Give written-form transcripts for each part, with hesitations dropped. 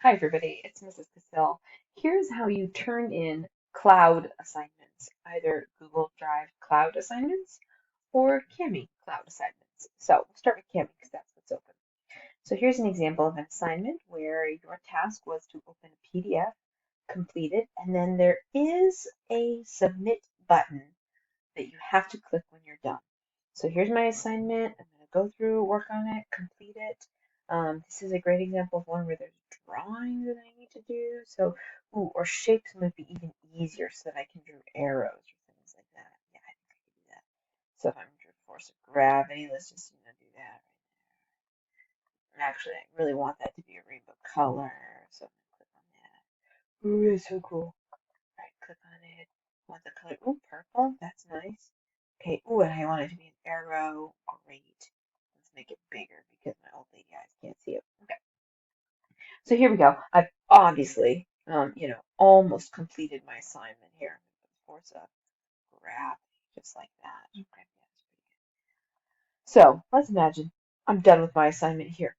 Hi everybody, it's Mrs. Cassell. Here's how you turn in cloud assignments, either Google Drive cloud assignments or Kami cloud assignments. So we'll start with Kami because that's what's open. So here's an example of an assignment where your task was to open a PDF, complete it, and then there is a submit button that you have to click when you're done. So here's my assignment. I'm going to go through, work on it, complete it. This is a great example of one where there's drawings that I need to do. So, or shapes might be even easier so that I can draw arrows or things like that. Yeah, I think I can do that. So if I'm drawing force of gravity, let's just do that. And actually, I really want that to be a rainbow color, so I'm going to click on that. Ooh, that's so cool. Right, click on it. Want the color? Ooh, purple. That's nice. Okay. Ooh, and I want it to be an arrow. Great. Let's make it bigger because my old lady eyes can't see it. Okay. So here we go. I've obviously, almost completed my assignment here. Force of gravity, just like that. Okay. Yeah, that's pretty good. So let's imagine I'm done with my assignment here.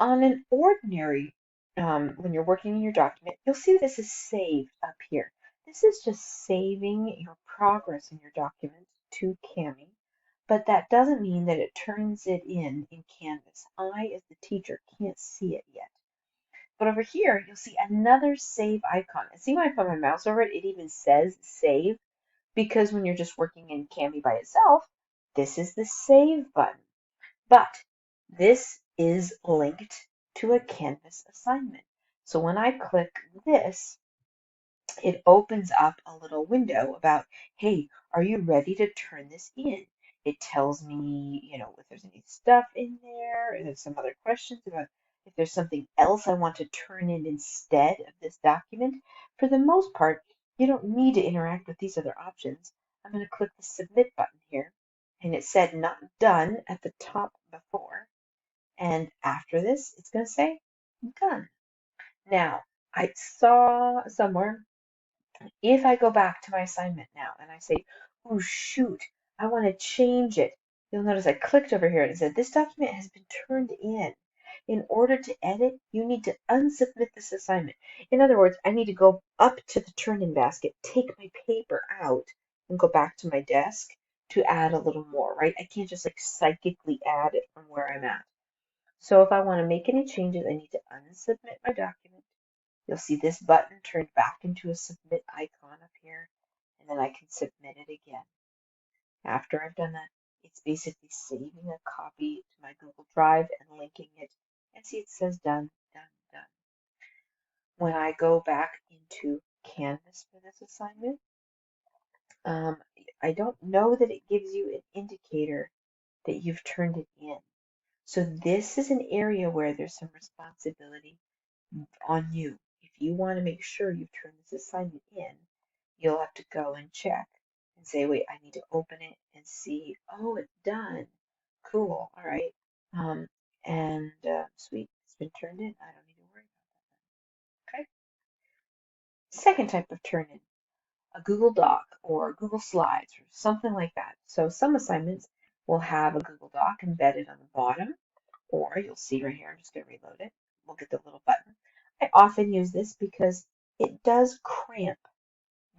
On an ordinary, when you're working in your document, you'll see this is saved up here. This is just saving your progress in your document to Kami, but that doesn't mean that it turns it in Canvas. I, as the teacher, can't see it yet. But over here, you'll see another save icon. And see when I put my mouse over it, it even says save, because when you're just working in Kami by itself, this is the save button. But this is linked to a Canvas assignment. So when I click this, it opens up a little window about, hey, are you ready to turn this in? It tells me, if there's any stuff in there, and there's some other questions about if there's something else I want to turn in instead of this document. For the most part, you don't need to interact with these other options. I'm going to click the submit button here, and it said not done at the top before. And after this, it's going to say done. Now, I saw somewhere, if I go back to my assignment now and I say, oh shoot, I want to change it, you'll notice I clicked over here and it said this document has been turned in. In order to edit, you need to unsubmit this assignment. In other words, I need to go up to the turn-in basket, take my paper out, and go back to my desk to add a little more, right? I can't just like psychically add it from where I'm at. So if I want to make any changes, I need to unsubmit my document. You'll see this button turned back into a submit icon up here, and then I can submit it again. After I've done that, it's basically saving a copy to my Google Drive and linking it. And see, it says done, done, done. When I go back into Canvas for this assignment, I don't know that it gives you an indicator that you've turned it in. So this is an area where there's some responsibility on you. If you want to make sure you've turned this assignment in, you'll have to go and check and say, wait, I need to open it and see, oh, it's done. Cool, all right. Sweet, it's been turned in. I don't need to worry about that. Okay. Second type of turn in, a Google Doc or Google Slides or something like that. So some assignments will have a Google Doc embedded on the bottom, or you'll see right here, I'm just going to reload it. We'll get the little button. I often use this because it does cramp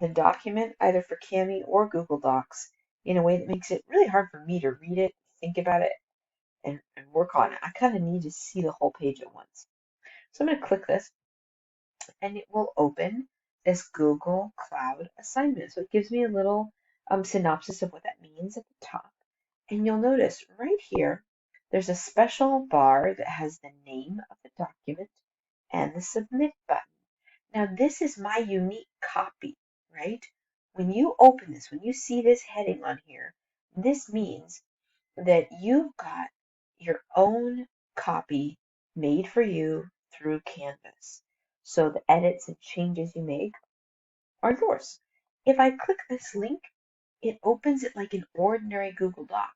the document either for Kami or Google Docs in a way that makes it really hard for me to read it, think about it, and work on it. I kind of need to see the whole page at once. So I'm going to click this and it will open this Google Cloud assignment. So it gives me a little synopsis of what that means at the top. And you'll notice right here, there's a special bar that has the name of the document and the submit button. Now this is my unique copy, right? When you open this, when you see this heading on here, this means that you've got your own copy made for you through Canvas. So the edits and changes you make are yours. If I click this link, it opens it like an ordinary Google Doc.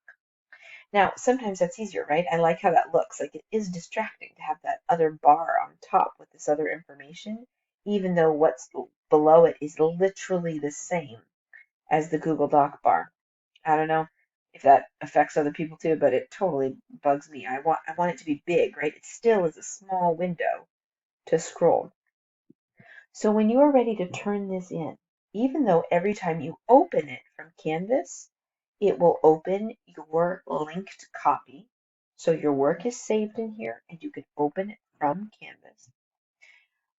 Now, sometimes that's easier, right? I like how that looks. Like it is distracting to have that other bar on top with this other information, even though what's below it is literally the same as the Google Doc bar. I don't know if that affects other people too, but it totally bugs me. I want it to be big, right? It still is a small window to scroll. So when you are ready to turn this in, even though every time you open it from Canvas, it will open your linked copy. So your work is saved in here and you can open it from Canvas.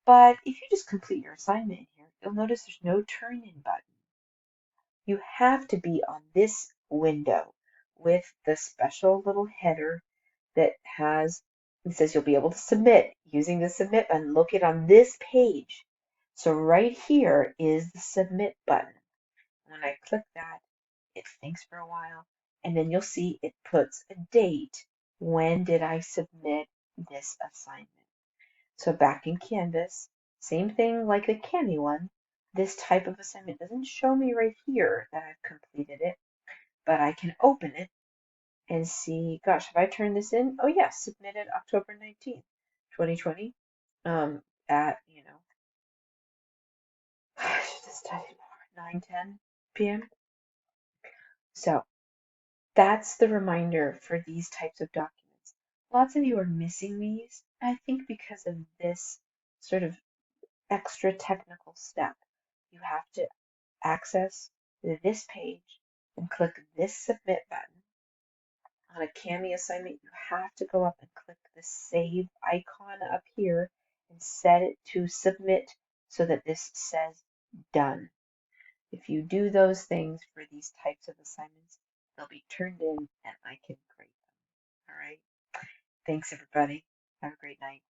But if you just complete your assignment in here, you'll notice there's no turn in button. You have to be on this window with the special little header that it says you'll be able to submit using the submit button. Located on this page. So right here is the submit button. When I click that, it thinks for a while, and then you'll see it puts a date. When did I submit this assignment? So back in Canvas, same thing like the Cami one. This type of assignment doesn't show me right here that I've completed it, but I can open it and see, gosh, have I turned this in? Oh yes, submitted October 19th, 2020, at, I should have studied more, 9:10 p.m. So that's the reminder for these types of documents. Lots of you are missing these, I think because of this sort of extra technical step. You have to access this page and click this submit button. On a Cami assignment, you have to go up and click the save icon up here and set it to submit so that this says done. If you do those things for these types of assignments, they'll be turned in and I can grade them. All right. Thanks, everybody. Have a great night.